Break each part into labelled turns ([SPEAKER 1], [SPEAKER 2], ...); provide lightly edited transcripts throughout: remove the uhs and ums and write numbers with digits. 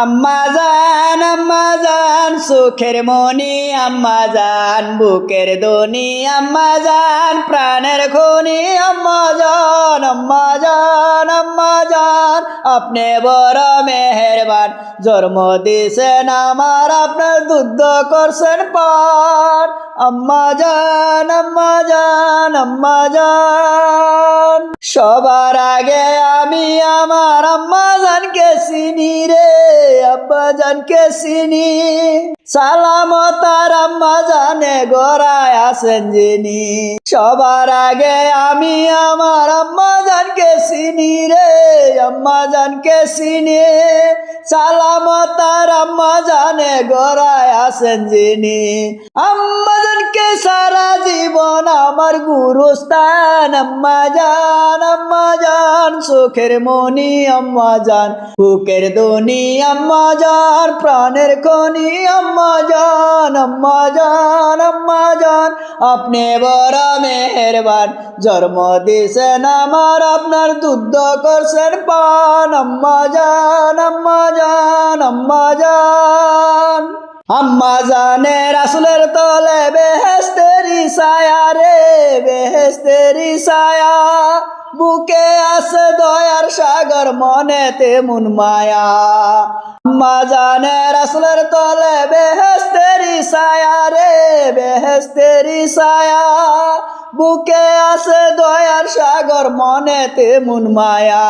[SPEAKER 1] আম্মা জান সুখের মনি আম্মা জান বুকের দনি আম্মা জান প্রাণের খনি আম্মা জান আম্মা জান আম্মা জান আপনি বড় মেহেরবান জন্ম দিয়েছেন আমার আপনার দুধ করছেন পান আম্মা জান আম্মা জান আম্মা জান সবার আগে আমি আমার আম্মা জানকে চিনি রে আব্বা জানকে চিনি সালামত আর আম্মা জানে গড়ায় আছেন যিনি সবার আগে আমি আমার আম্মা জানকে চিনি রে আম্মা জানকে চিনি সালামত আর আম্মা জানে গড়ায় আছেন যিনি আম্মা জানকে সারা জীবন আমার গুরুস্থান আম্মা জান সুখের মনি আম্মা জান বুকের দনি আম্মা জান প্রাণের খনি আম্মা জান আম্মা জান আম্মা জান আপনি বড় মেহেরবান জন্ম দিয়েছেন আমার আপনার দুধ করছেন পান আম্মা জান আম্মা জান আম্মা জান আম্মা জানে রাসূলের তলে বেহেশতেরি ছায়া রে বেহেশতেরি ছায়া বুকে আছে দয়ার সাগর মনেতে মন মায়া আম্মা জানে রাসূলের তলে বেহেশতেরি ছায়া রে বেহেশতেরি ছায়া বুকে আছে দয়ার সাগর মনেতে মন মায়া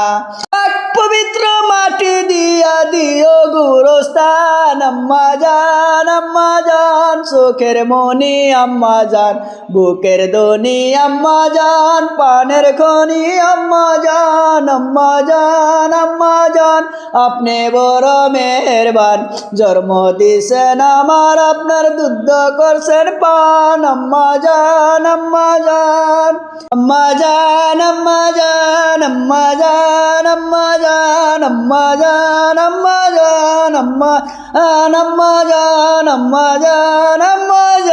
[SPEAKER 1] পবিত্র মাটি দিয়া দিও গুরুস্থান আম্মা জান চোখের মনি আম্মা জান বুকের দনি আম্মা জান পানের খনি আম্মা জান আম্মা জান আম্মা জান আপনি বড় মেহেরবান জন্ম দিয়েছেন আমার আপনার দুধ করছেন পান আম্মা জান আম্মা জান আম্মা জান আম্মা জান আম্মা জান আম্মা জান আম্মা জান আম্মা জান আম্মা জান আম্মা জান আম্মা জান আম্মা জান